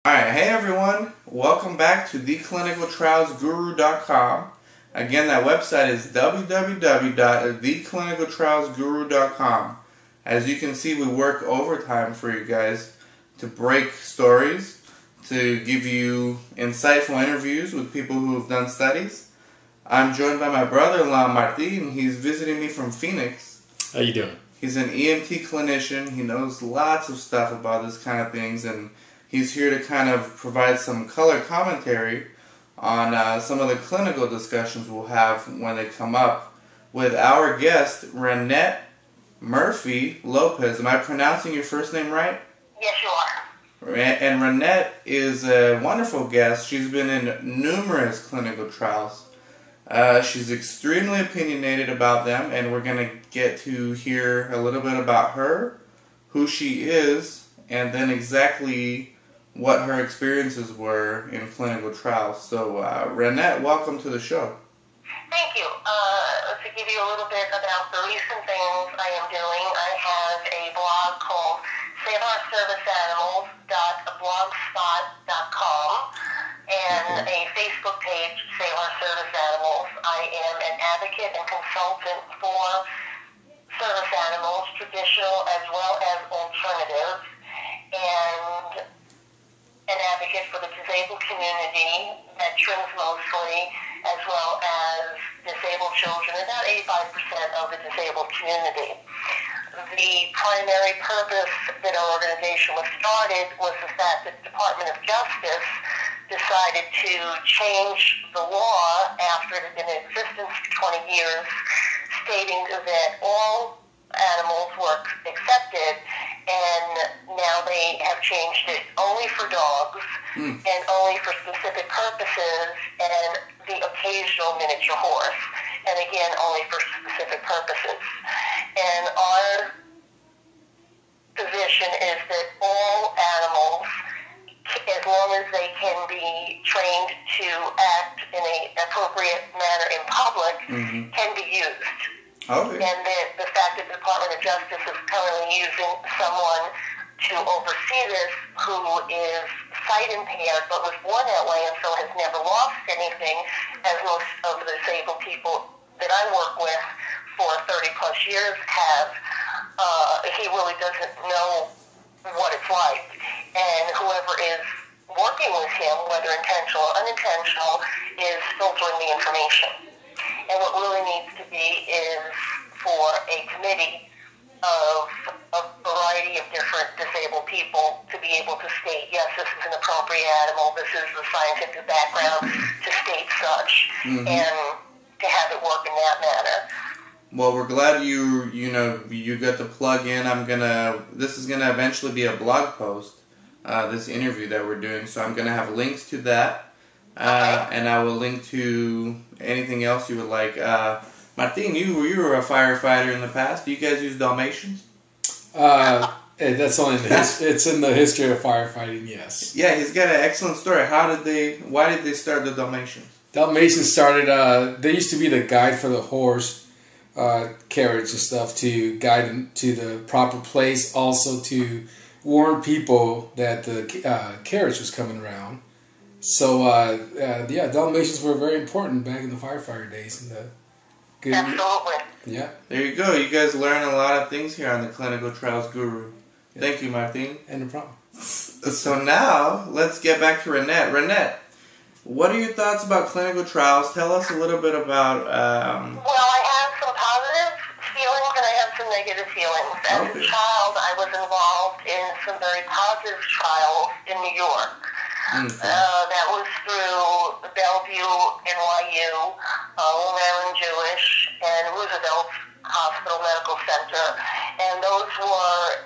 Alright, hey everyone, welcome back to theclinicaltrialsguru.com. Again, that website is www.theclinicaltrialsguru.com. As you can see, we work overtime for you guys to break stories, to give you insightful interviews with people who have done studies. I'm joined by my brother-in-law, Martin. He's visiting me from Phoenix. How you doing? He's an EMT clinician. He knows lots of stuff about this kind of things, and he's here to kind of provide some color commentary on some of the clinical discussions we'll have when they come up with our guest, Renette Murphy Lopez. Am I pronouncing your first name right? Yes, you are. And Renette is a wonderful guest. She's been in numerous clinical trials. She's extremely opinionated about them, and we're going to get to hear a little bit about her, who she is, and then exactly what her experiences were in clinical trials. So, Renette, welcome to the show. Thank you. To give you a little bit about the recent things I am doing, I have a blog called SaveOurServiceAnimals.blogspot.com and a Facebook page, Save Our Service Animals. I am an advocate and consultant for service animals, traditional as well as alternative, and an advocate for the disabled community, veterans mostly, as well as disabled children, about 85% of the disabled community. The primary purpose that our organization was started was the fact that the Department of Justice decided to change the law after it had been in existence for 20 years, stating that all animals were accepted, and now they have changed it only for dogs and only for specific purposes, and the occasional miniature horse, and again only for specific purposes. And our position is that all animals, as long as they can be trained to act in an appropriate manner in public, can be used. Okay. And the fact that the Department of Justice is currently using someone to oversee this who is sight impaired but was born that way and so has never lost anything, as most of the disabled people that I work with for 30 plus years have, he really doesn't know what it's like. And whoever is working with him, whether intentional or unintentional, is filtering the information. And what really needs to be is for a committee of a variety of different disabled people to be able to state, yes, this is an appropriate animal, this is the scientific background to state such, and to have it work in that manner. Well, we're glad you got the plug in. This is gonna eventually be a blog post, this interview that we're doing, so I'm gonna have links to that. And I will link to anything else you would like. Martin, you were a firefighter in the past. Do you guys use Dalmatians? That's only it's in the history of firefighting. Yes. Yeah, he's got an excellent story. Why did they start the Dalmatians? Dalmatians started. They used to be the guide for the horse carriage and stuff, to guide them to the proper place. Also to warn people that the carriage was coming around. So, Dalmatians were very important back in the firefighter days. Absolutely. Yeah. There you go. You guys learn a lot of things here on the Clinical Trials Guru. Yeah. Thank you, Martin. And no problem. So now, let's get back to Renette. Renette, what are your thoughts about clinical trials? Tell us a little bit about... Well, I have some positive feelings and I have some negative feelings. As a child, I was involved in some very positive trials in New York. That was through Bellevue, NYU, Long Island Jewish, and Roosevelt Hospital Medical Center. And those were,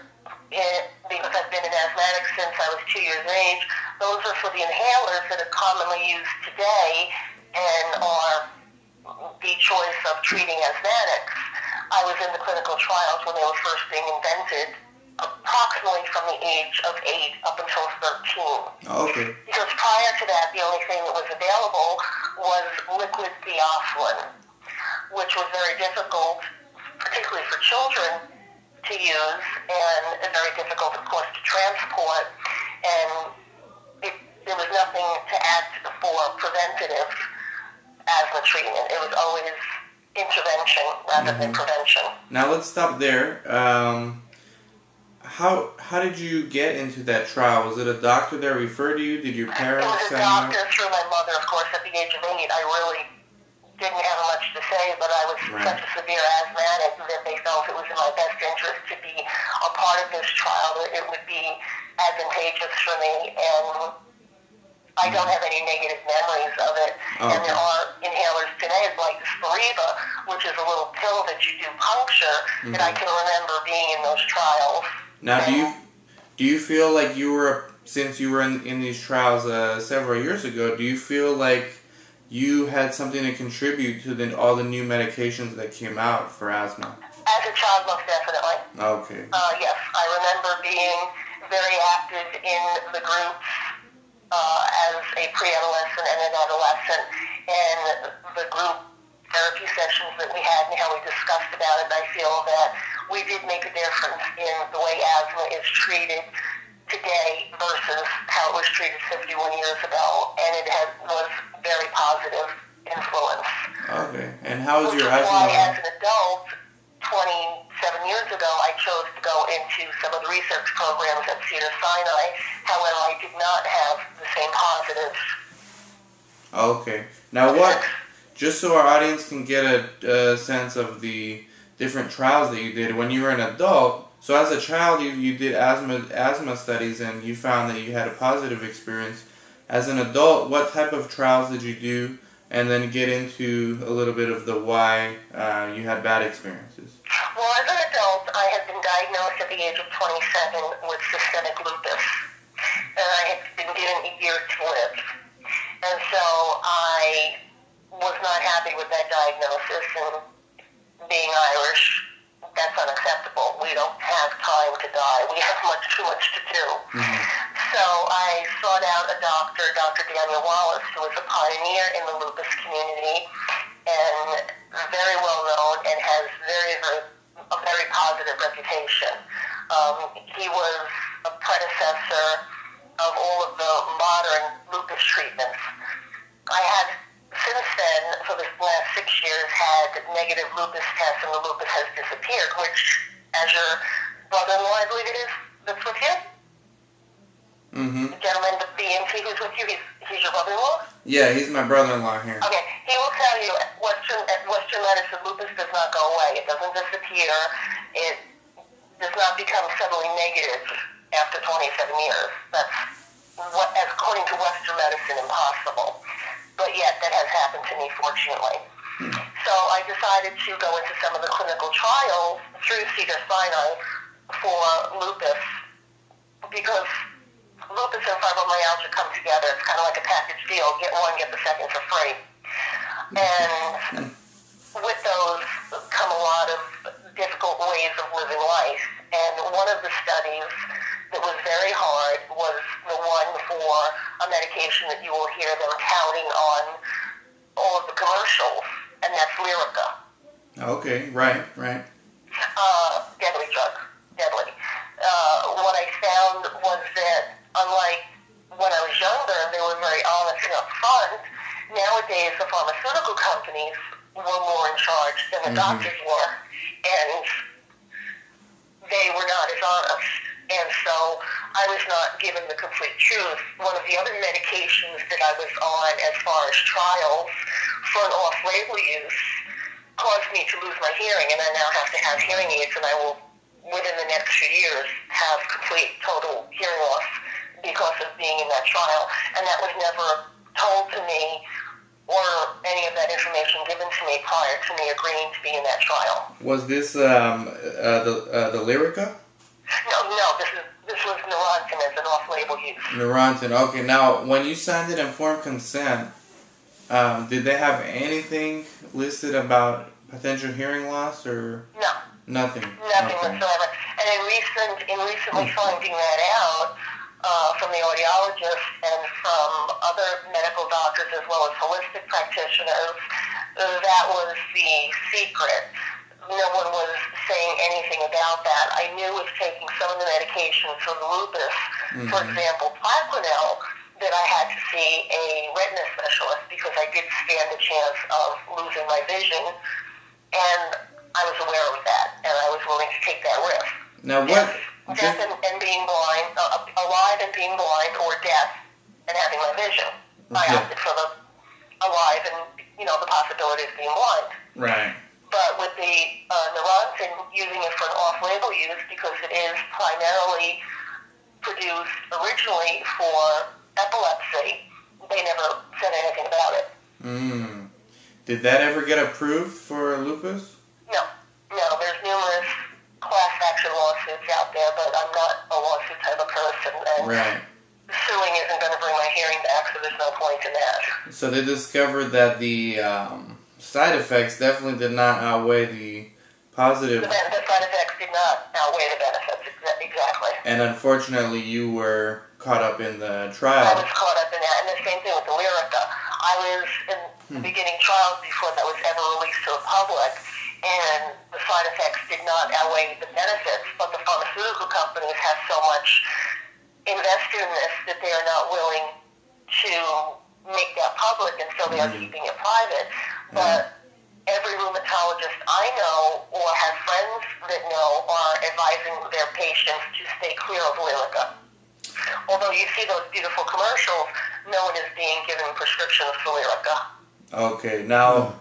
because I've been an asthmatic since I was 2 years of age, those are for the inhalers that are commonly used today and are the choice of treating asthmatics. I was in the clinical trials when they were first being invented, approximately from the age of 8 up until 13. Okay. Because prior to that, the only thing that was available was liquid theophylline, which was very difficult, particularly for children, to use, and very difficult, of course, to transport. And it nothing to act for preventative asthma treatment. It was always intervention rather than prevention. Now let's stop there. How did you get into that trial? Was it a doctor that referred you? Did your parents It was a send you? doctor through my mother, of course, at the age of 8. I really didn't have much to say, but I was such a severe asthmatic that they felt it was in my best interest to be a part of this trial, that it would be advantageous for me, and I don't have any negative memories of it. And there are inhalers today, like Spiriva, which is a little pill that you do puncture, that I can remember being in those trials. Now, do you feel like you were, since you were in these trials several years ago, do you feel like you had something to contribute to all the new medications that came out for asthma? As a child, most definitely. Okay. Yes, I remember being very active in the groups as a pre-adolescent and an adolescent, and the group therapy sessions that we had and how we discussed about it. I feel that we did make a difference in the way asthma is treated today versus how it was treated 51 years ago, and it was very positive influence. Okay. And how was your Which is asthma? why, as an adult, 27 years ago, I chose to go into some of the research programs at Cedars-Sinai. However, I did not have the same positives. Okay. Now what, just so our audience can get a sense of the different trials that you did when you were an adult, so as a child you did asthma studies and you found that you had a positive experience. As an adult, what type of trials did you do? And then get into a little bit of the why you had bad experiences. Well, as an adult, I had been diagnosed at the age of 27 with systemic lupus, and I had been given a year to live. And so I was not happy with that diagnosis, and being Irish, that's unacceptable. We don't have time to die. We have too much to do. So I sought out a doctor, Dr. Daniel Wallace, who was a pioneer in the lupus community and very well known and has a very positive reputation. He was a predecessor of all of the modern lupus treatments. I had, since then, for the last 6 years, had negative lupus tests, and the lupus has disappeared, which, as your brother-in-law, I believe it is, that's with you? The gentleman, the EMT who's with you, he's your brother-in-law? Yeah, he's my brother-in-law here. Okay, he will tell you at Western medicine, lupus does not go away. It doesn't disappear. It does not become suddenly negative after 27 years. That's, according to Western medicine, impossible. But yet, that has happened to me, fortunately. So I decided to go into some of the clinical trials through Cedars-Sinai for lupus, because lupus and fibromyalgia come together. It's kind of like a package deal. Get one, get the second for free. And with those come a lot of difficult ways of living life. And one of the studies that was very hard was the one for a medication that you will hear them touting on all of the commercials, and that's Lyrica. Okay, right. Deadly drug. Deadly. What I found was that, unlike when I was younger, they were very honest and upfront. Nowadays, the pharmaceutical companies were more in charge than the doctors were, and they were not as honest. And so I was not given the complete truth. One of the other medications that I was on as far as trials for an off-label use caused me to lose my hearing, and I now have to have hearing aids, and I will, within the next few years, have complete, total hearing loss because of being in that trial. And that was never told to me or any of that information given to me prior to me agreeing to be in that trial. Was this the Lyrica? No, this was Neurontin as an off-label use. Neurontin. Okay, now when you signed it informed consent, did they have anything listed about potential hearing loss or? No. Nothing. Nothing whatsoever. And in recently finding that out from the audiologist and from other medical doctors as well as holistic practitioners, that was the secret. No one was saying anything about that. I knew with taking some of the medications for the lupus, for example, Plaquenil, that I had to see a retina specialist because I did stand a chance of losing my vision, and I was aware of that, and I was willing to take that risk. Now what? Death and being blind, alive and being blind, or death and having my vision. I opted for the alive and, the possibility of being blind. Right. But with the Neurontin, using it for an off-label use because it is primarily produced originally for epilepsy, they never said anything about it. Did that ever get approved for lupus? No, there's numerous class action lawsuits out there, but I'm not a lawsuit type of person, and Right. suing isn't going to bring my hearing back, so there's no point in that. So they discovered that the side effects definitely did not outweigh the positive. The side effects did not outweigh the benefits, exactly. And unfortunately, you were caught up in the I trial. was caught up in that, and the same thing with the Lyrica. I was in the beginning trials before that was ever released to the public, and the side effects did not outweigh the benefits, but the pharmaceutical companies have so much invested in this that they are not willing to make that public, and so they are keeping it private. But every rheumatologist I know or have friends that know are advising their patients to stay clear of Lyrica. Although you see those beautiful commercials, no one is being given prescriptions for Lyrica. Okay, now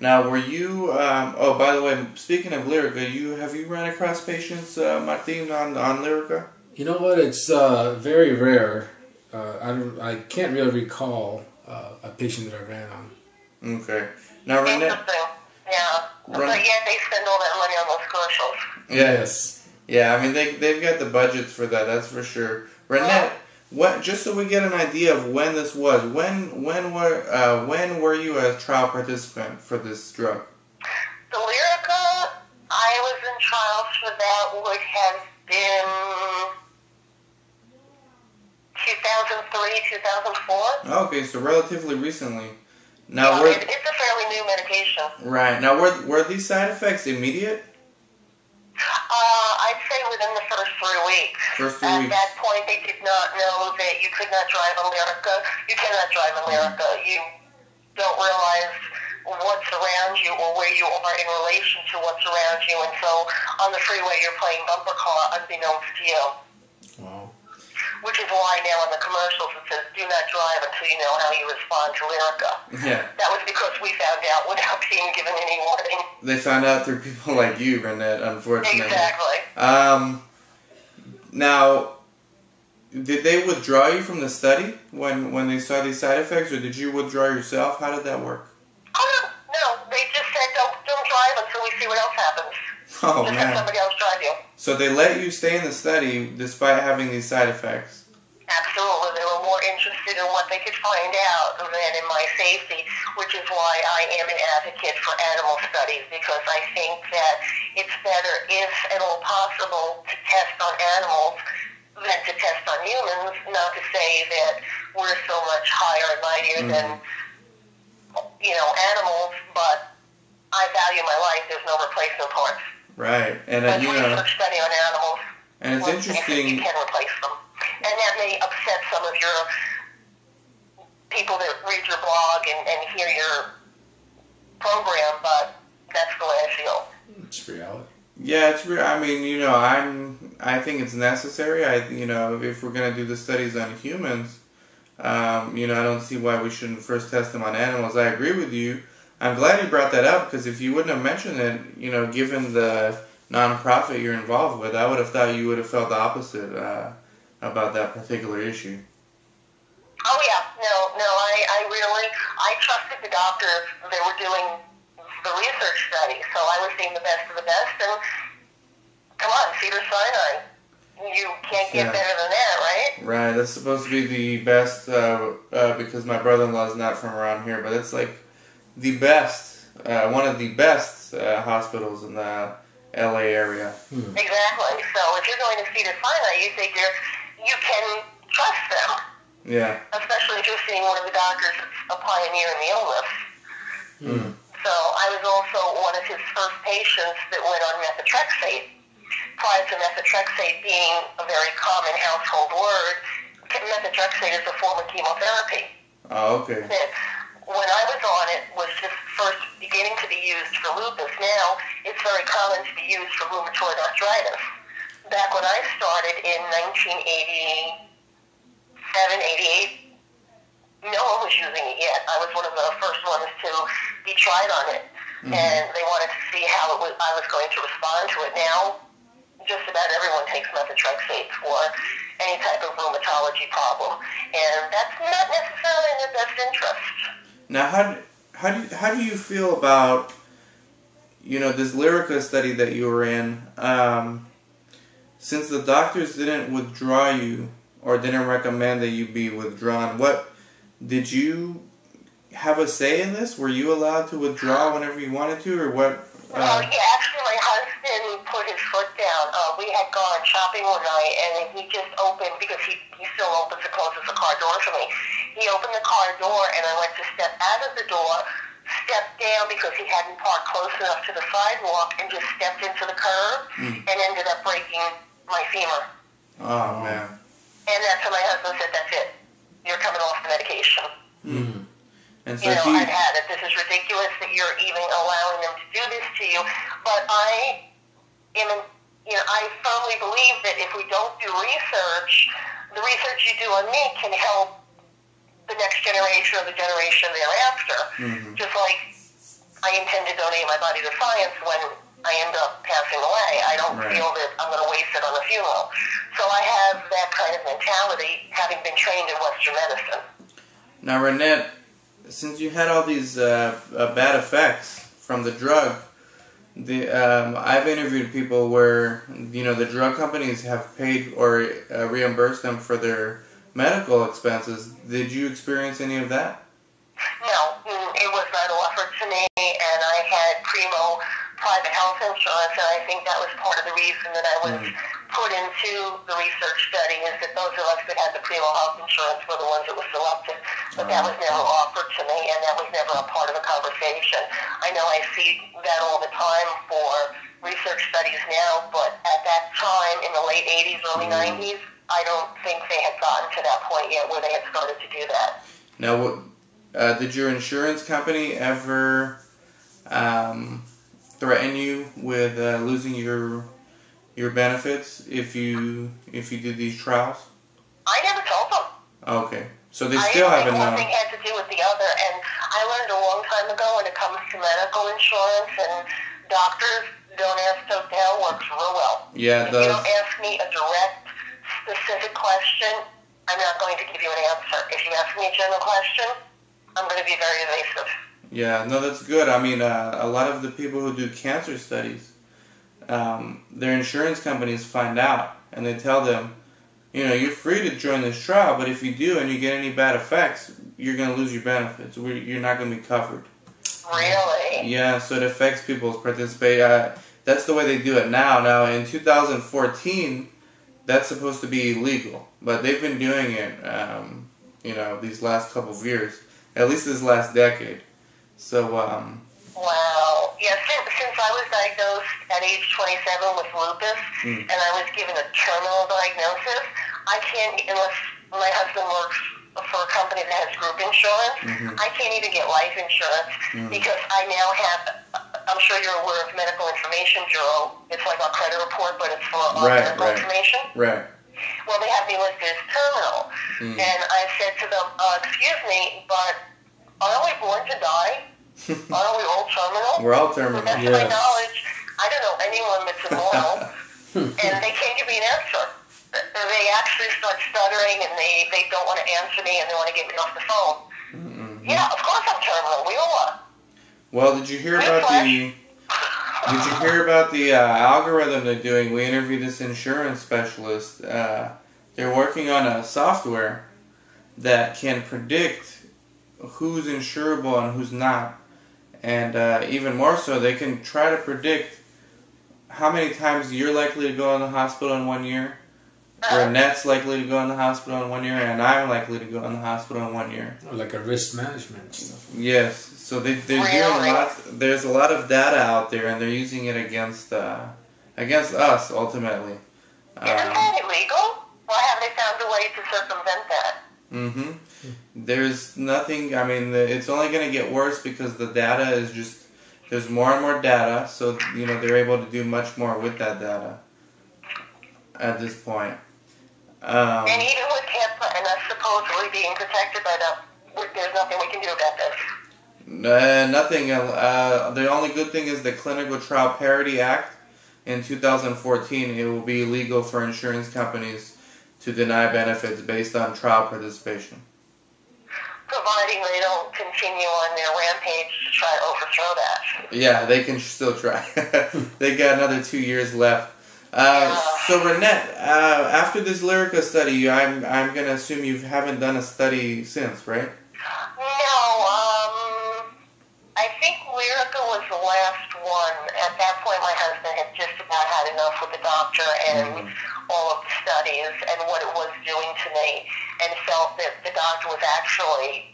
were you? Oh, by the way, speaking of Lyrica, have you run across patients, Martin, on Lyrica? You know what? It's very rare. I can't really recall a patient that I ran on. Okay. Now, Renette. Interesting. Yeah. But yet they spend all that money on those commercials. Yes. Yeah, I mean they've got the budgets for that. That's for sure. Renette, what? Just so we get an idea of when this was. When were you a trial participant for this drug? The Lyrica, I was in trials for that would have been 2003, 2004. Okay, so relatively recently. Now, It's a fairly new medication. Right. Now, were these side effects immediate? I'd say within the first 3 weeks. At that point, they did not know that you could not drive a Lyrica. You cannot drive a Lyrica. You don't realize what's around you or where you are in relation to what's around you. And so on the freeway, you're playing bumper car unbeknownst to you. Wow. Which is why now in the commercials it says, do not drive until you know how you respond to Lyrica. Yeah. That was because we found out without being given any warning. They found out through people like you, Renette, unfortunately. Exactly. Now, did they withdraw you from the study when they saw these side effects, or did you withdraw yourself? How did that work? Oh, no. They just said, don't drive until we see what else happens. Oh, just man. have somebody else drive you. So they let you stay in the study despite having these side effects? Absolutely. They were more interested in what they could find out than in my safety, which is why I am an advocate for animal studies, because I think that it's better, if at all possible, to test on animals than to test on humans. Not to say that we're so much higher and mightier than, animals, but I value my life. There's no replacement parts. Right. And research study on animals. And it's interesting. You can replace them. And that may upset some of your people that read your blog and hear your program, but that's the way I feel. It's reality. Yeah, it's real. I mean, I think it's necessary. If we're gonna do the studies on humans, I don't see why we shouldn't first test them on animals. I agree with you. I'm glad you brought that up, because if you wouldn't have mentioned it, given the nonprofit you're involved with, I would have thought you would have felt the opposite about that particular issue. Oh yeah, no, I trusted the doctors. They were doing the research study, so I was seeing the best of the best, and come on, Cedars-Sinai. You can't get better than that, right? Right, that's supposed to be the best, because my brother-in-law is not from around here, but it's like the best, one of the best hospitals in the LA area. Exactly. So if you're going to Cedars-Sinai, you figure you can trust them. Yeah. Especially if you're seeing one of the doctors that's a pioneer in the illness. So I was also one of his first patients that went on methotrexate. Prior to methotrexate being a very common household word, methotrexate is a form of chemotherapy. Oh, okay. That when I was on it was just first beginning to be used for lupus. Now it's very common to be used for rheumatoid arthritis. Back when I started in 1987, 88, no one was using it yet. I was one of the first ones to be tried on it, and they wanted to see how I was going to respond to it. Now, just about everyone takes methotrexate for any type of rheumatology problem, and that's not necessarily in their best interest. Now, how do you feel about, this Lyrica study that you were in? Since the doctors didn't withdraw you or didn't recommend that you be withdrawn, did you have a say in this? Were you allowed to withdraw whenever you wanted to, or what? Well, yeah, actually, my husband put his foot down. We had gone shopping one night, and he just opened, because he still opens and closes the car door for me. He opened the car door, and I went to step out of the door, stepped down because he hadn't parked close enough to the sidewalk, and just stepped into the curb and ended up breaking my femur. Oh, man. And that's when my husband said, "That's it. You're coming off the medication." Mm-hmm. And so I've had it. This is ridiculous that you're even allowing them to do this to you. But I firmly believe that if we don't do research, the research you do on me can help the next generation or the generation thereafter. Mm-hmm. Just like I intend to donate my body to science when I end up passing away. I don't feel that I'm going to waste it on a funeral. So I have that kind of mentality, having been trained in Western medicine. Now, Renette, since you had all these bad effects from the drug, I've interviewed people where the drug companies have paid or reimbursed them for their medical expenses. Did you experience any of that? No, it was not offered to me, and I had primo private health insurance, and I think that was part of the reason that I was put into the research study, is that those of us that had the primo health insurance were the ones that were selected. But that was never offered to me, and that was never a part of the conversation. I know I see that all the time for research studies now, but at that time, in the late 80s, early 90s, I don't think they had gotten to that point yet where they had started to do that. Now, did your insurance company ever threaten you with losing your benefits if you did these trials? I never told them. Okay, so they still haven't known. One thing had to do with the other, and I learned a long time ago when it comes to medical insurance and doctors, don't ask, don't tell works real well. Yeah, if you don't ask me a direct, specific question, I'm not going to give you an answer. If you ask me a general question, I'm going to be very evasive. Yeah, no, that's good. I mean, a lot of the people who do cancer studies, their insurance companies find out, and they tell them, you're free to join this trial, but if you do and you get any bad effects, you're going to lose your benefits. You're not going to be covered. Really? Yeah, so it affects people's participation. That's the way they do it now. Now, in 2014, that's supposed to be illegal, but they've been doing it, these last couple of years, at least this last decade. So, Wow. Yeah, since I was diagnosed at age 27 with lupus, and I was given a terminal diagnosis, I can't, unless my husband works for a company that has group insurance, I can't even get life insurance because I now have, I'm sure you're aware of Medical Information Bureau. It's like our credit report, but it's for our medical information. Right. Well, they have me listed as terminal. And I said to them, excuse me, but aren't we born to die? Aren't we all terminal? We're all terminal. To the best of my knowledge, I don't know anyone that's immortal, and they can't give me an answer. They actually start stuttering, and they don't want to answer me, and they want to get me off the phone. Yeah, of course I'm terminal. We all are. Well, did you hear about the algorithm they're doing? We interviewed this insurance specialist. They're working on a software that can predict who's insurable and who's not. And even more so, they can try to predict how many times you're likely to go in the hospital in 1 year, Renette's likely to go in the hospital in 1 year, and I'm likely to go in the hospital in 1 year. Like a risk management stuff. Yes. So they're doing lots. There's a lot of data out there, and they're using it against us ultimately. Isn't that illegal? Why have they found a way to circumvent that? Mm-hmm. There's nothing, I mean, it's only going to get worse because the data is just, there's more and more data, so, you know, they're able to do much more with that data at this point. And even with HIPAA and us supposedly being protected by them, there's nothing we can do about this. Nothing. The only good thing is the Clinical Trial Parity Act in 2014. It will be illegal for insurance companies to deny benefits based on trial participation. Providing they don't continue on their rampage to try to overthrow that. Yeah, they can still try. They got another 2 years left. So Renette, after this Lyrica study, I'm gonna assume you haven't done a study since, right? No, I think Lyrica was the last one. At that point, my husband had just about had enough with the doctor and all of the studies and what it was doing to me, and felt that the doctor was actually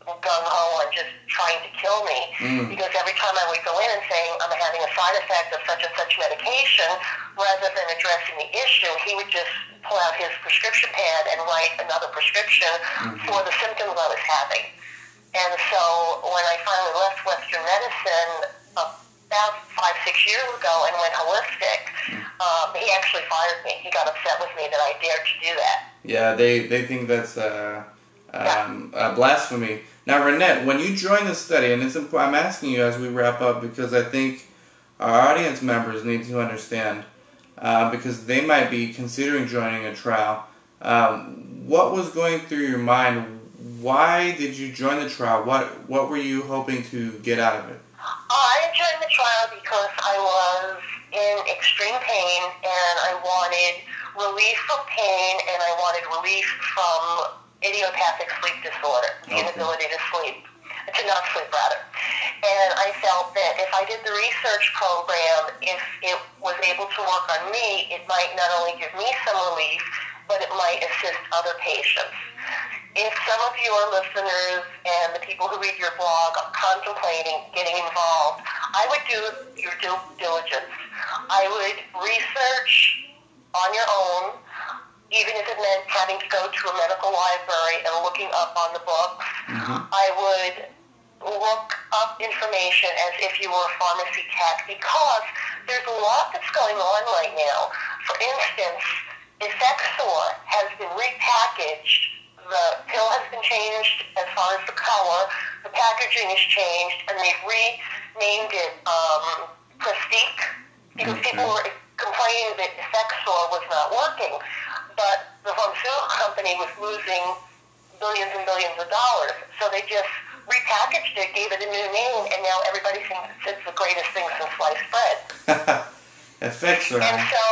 gung-ho on just trying to kill me, because every time I would go in and saying I'm having a side effect of such and such medication, rather than addressing the issue, he would just pull out his prescription pad and write another prescription for the symptoms I was having. And so when I finally left Western medicine about 5-6 years ago and went holistic, he actually fired me. He got upset with me that I dared to do that. Yeah, they think that's blasphemy. Now, Renette, when you joined the study, and I'm asking you as we wrap up because I think our audience members need to understand, because they might be considering joining a trial. What was going through your mind? Why did you join the trial? What were you hoping to get out of it? I joined the trial because I was in extreme pain and I wanted relief from pain and I wanted relief from idiopathic sleep disorder, the inability to sleep, to not sleep rather. And I felt that if I did the research program, if it was able to work on me, it might not only give me some relief, but it might assist other patients. If some of your listeners and the people who read your blog are contemplating getting involved, I would do your due diligence. I would research on your own, even if it meant having to go to a medical library and looking up on the books. I would look up information as if you were a pharmacy tech, because there's a lot that's going on right now. For instance, Effexor has been repackaged. The pill has been changed as far as the color. The packaging is changed, and they've renamed it Prestique, because people were complaining that Effexor was not working. But the pharmaceutical company was losing billions and billions of dollars. So they just repackaged it, gave it a new name, and now everybody thinks it's the greatest thing since sliced bread. Effexor. And so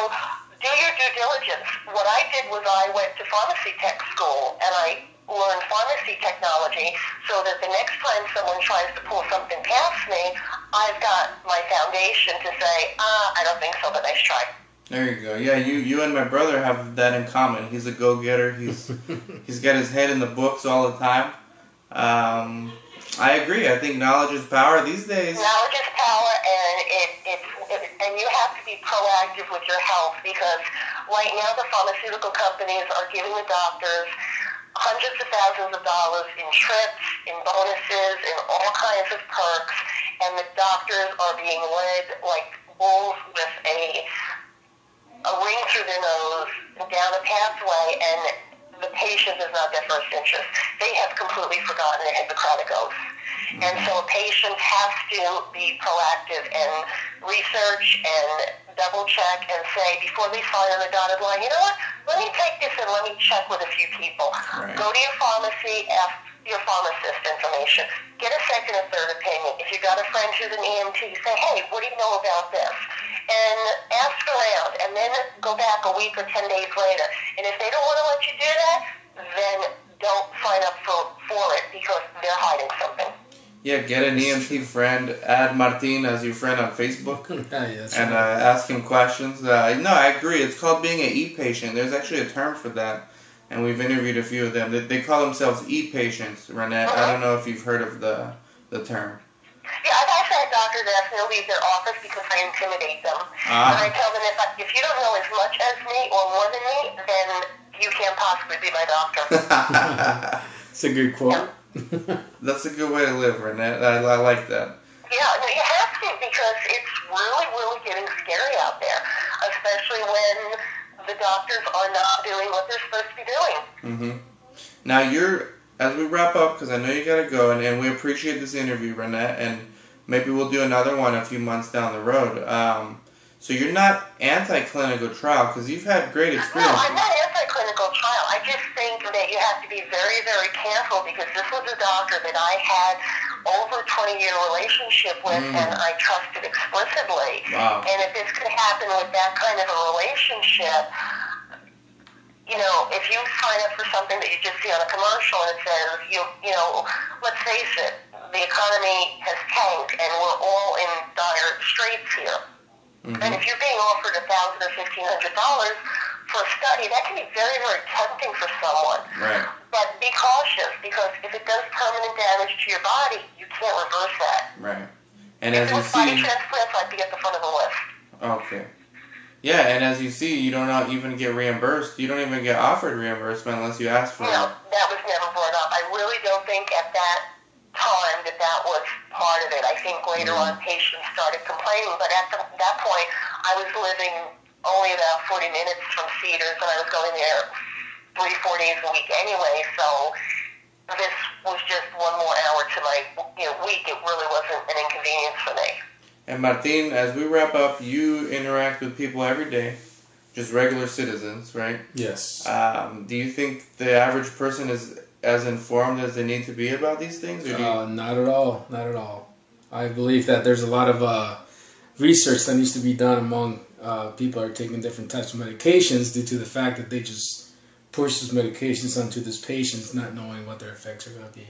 do your due diligence. What I did was I went to pharmacy tech school, and I learned pharmacy technology so that the next time someone tries to pull something past me, I've got my foundation to say, I don't think so, but nice try. There you go. Yeah, you and my brother have that in common. He's a go-getter. He's got his head in the books all the time. I agree. I think knowledge is power these days. Knowledge is power, and you have to be proactive with your health, because right now the pharmaceutical companies are giving the doctors hundreds of thousands of dollars in trips, in bonuses, in all kinds of perks, and the doctors are being led like bulls with a ring through their nose down a pathway, and the patient is not their first interest. They have completely forgotten their Hippocratic oath. And so a patient has to be proactive and research and double check and say, before they sign on the dotted line, you know what, let me take this and let me check with a few people. Right. Go to your pharmacy, ask your pharmacist information. Get a second or third opinion. If you've got a friend who's an EMT, say, hey, what do you know about this? And ask around, and then go back a week or 10 days later. And if they don't want to let you do that, then don't sign up for it, because they're hiding something. Yeah, get an EMT friend, add Martin as your friend on Facebook, Yes, and ask him questions. No, I agree. It's called being an e-patient. There's actually a term for that, and we've interviewed a few of them. They call themselves e-patients, Renette. I don't know if you've heard of the term. Yeah, I've also had doctors ask me to leave their office because I intimidate them. And I tell them, if you don't know as much as me or more than me, then you can't possibly be my doctor. It's a good quote. Yeah. That's a good way to live, Renette. I like that. Yeah, no, you have to, because it's really, really getting scary out there, especially when the doctors are not doing what they're supposed to be doing. Mm-hmm. Now, as we wrap up, because I know you got to go, and we appreciate this interview, Renette, and maybe we'll do another one a few months down the road. So you're not anti-clinical trial, because you've had great experience. No, I'm not anti-clinical trial. I just think that you have to be very, very careful, because this was a doctor that I had over a 20-year relationship with, and I trusted explicitly. Wow. And if this could happen with that kind of a relationship, you know, if you sign up for something that you just see on a commercial and it says, you know, let's face it, the economy has tanked and we're all in dire straits here. And if you're being offered $1,000 or $1,500 for a study, that can be very, very tempting for someone. Right. But be cautious, because if it does permanent damage to your body, you can't reverse that. Right. And If as it you was body see... transplants, I'd be at the front of the list. Okay. Yeah, and as you see, you don't even get reimbursed. You don't even get offered reimbursement unless you ask for it. No, that was never brought up. I really don't think at that time that was part of it. I think later on patients started complaining, but at that point, I was living only about 40 minutes from Cedars, and I was going there 3-4 days a week anyway, so this was just one more hour to my week. It really wasn't an inconvenience for me. And Martin, as we wrap up, you interact with people every day, just regular citizens, right? Yes. Do you think the average person is as informed as they need to be about these things? Or Not at all. Not at all. I believe that there's a lot of research that needs to be done among people who are taking different types of medications, due to the fact that they just push those medications onto these patients, not knowing what their effects are going to be.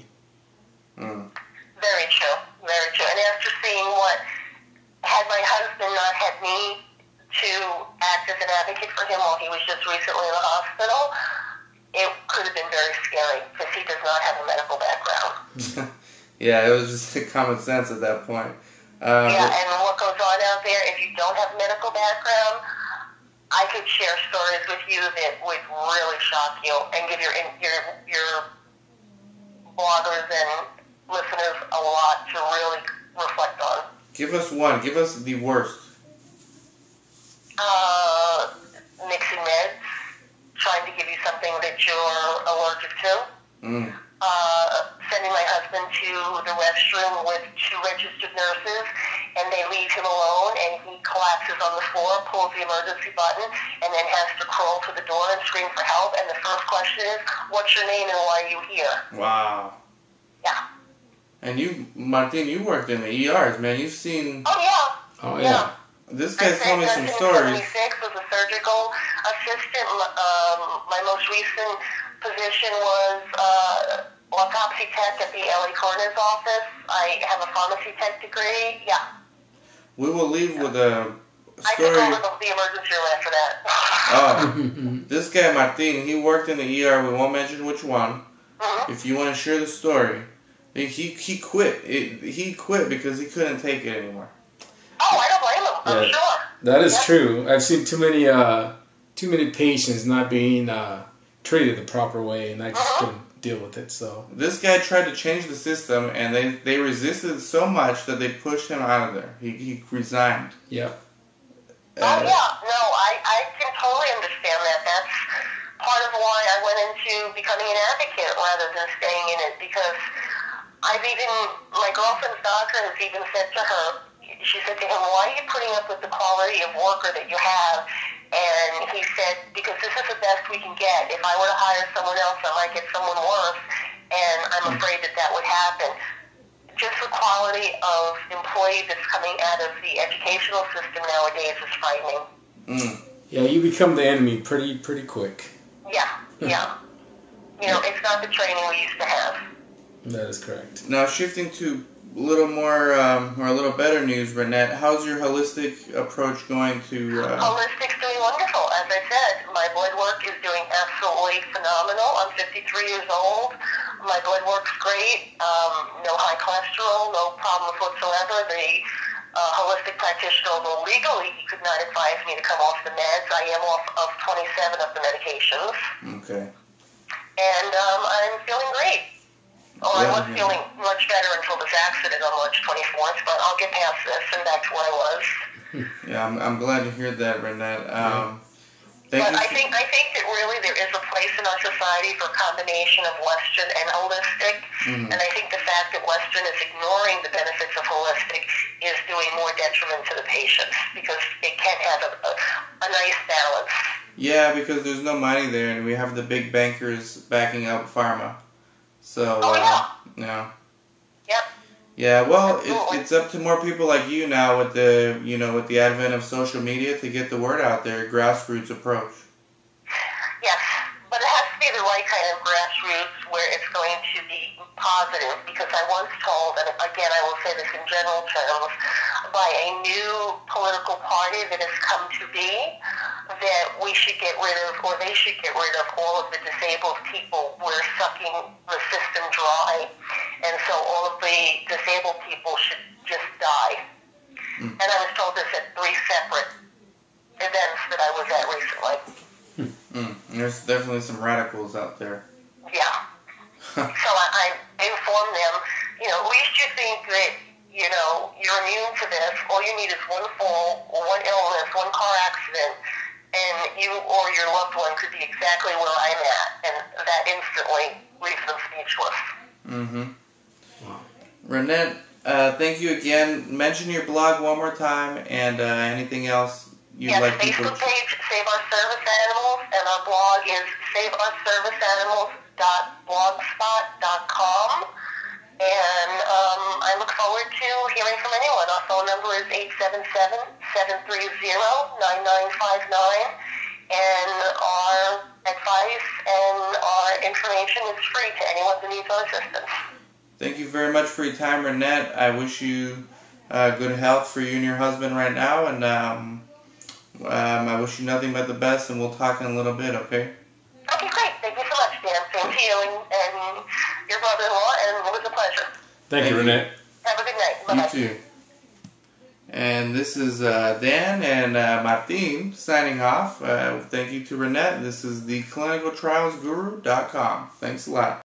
Very true. Very true. And after seeing what, had my husband not had me to act as an advocate for him while he was just recently in the hospital, it could have been very scary, because he does not have a medical background. Yeah, it was just common sense at that point. And what goes on out there, if you don't have a medical background, I could share stories with you that would really shock you and give your bloggers and listeners a lot to really reflect on. Give us one. Give us the worst. Mixing meds, trying to give you something that you're allergic to. Sending my husband to the restroom with 2 registered nurses, and they leave him alone, and he collapses on the floor, pulls the emergency button, and then has to crawl to the door and scream for help. And the first question is, what's your name and why are you here? Wow. Yeah. And you, Martin, you worked in the ERs, man. You've seen... Oh, yeah. Oh, yeah. This guy's told me some stories. 1976 was a surgical assistant. My most recent position was autopsy tech at the L.A. coroner's office. I have a pharmacy tech degree. Yeah. We will leave with a I story. took over the emergency room after that. Oh, this guy Martin, he worked in the ER. We won't mention which one. If you want to share the story, he quit. He quit because he couldn't take it anymore. Oh, I don't blame him. I'm sure. That is true. I've seen too many patients not being treated the proper way, and I just couldn't deal with it. So this guy tried to change the system, and they resisted so much that they pushed him out of there. He resigned. Yeah. Oh, yeah. No, I can totally understand that. That's part of why I went into becoming an advocate rather than staying in it, because my girlfriend's doctor has even said to her, she said to him, why are you putting up with the quality of worker that you have? And he said, because this is the best we can get. If I were to hire someone else, I might get someone worse, and I'm afraid that would happen. Just the quality of employee that's coming out of the educational system nowadays is frightening. Yeah, you become the enemy pretty quick. Yeah. It's not the training we used to have. That is correct. Now shifting to a little more or a little better news, Renette. How's your holistic approach going to? Holistic's doing wonderful. As I said, my blood work is doing absolutely phenomenal. I'm 53 years old. My blood work's great. No high cholesterol, no problems whatsoever. The holistic practitioner, although legally he could not advise me to come off the meds. I am off of 27 of the medications. Okay. And I'm feeling great. Oh, I was feeling much better until this accident on March 24th, but I'll get past this and back to where I was. Yeah, I'm glad to hear that, Renette. But I think that really there is a place in our society for a combination of Western and holistic, and I think the fact that Western is ignoring the benefits of holistic is doing more detriment to the patients, because it can have a nice balance. Yeah, because there's no money there, and we have the big bankers backing up pharma. So, yeah. Yep. Yeah, well, it's up to more people like you now with the, with the advent of social media to get the word out there, grassroots approach. Yes, but it has to be the right kind of grassroots where it's going to be positive, because I was told, and again I will say this in general terms, by a new political party that has come to be, that we should get rid of, or they should get rid of, all of the disabled people. We're sucking the system dry, and so all of the disabled people should just die. And I was told this at 3 separate events that I was at recently. There's definitely some radicals out there. Yeah. So I informed them, at least you think that, you're immune to this. All you need is one fall, one illness, one car accident, and you or your loved one could be exactly where I'm at, and that instantly leaves them speechless. Wow. Renette, thank you again. Mention your blog one more time, and anything else you'd like people to... Yes, Facebook page, Save Our Service Animals, and our blog is saveourserviceanimals.blogspot.com. And I look forward to hearing from anyone. Our phone number is 877-730-9959. And our advice and our information is free to anyone who needs our assistance. Thank you very much for your time, Renette. I wish you good health for you and your husband right now. And I wish you nothing but the best. And we'll talk in a little bit, okay? Okay, great. Thank you so much, Dan. Same to you and your brother-in-law, and it was a pleasure. Thank you, Renette. Have a good night. Bye-bye. You too. And this is Dan and Martin signing off. Thank you to Renette. This is the clinicaltrialsguru.com. Thanks a lot.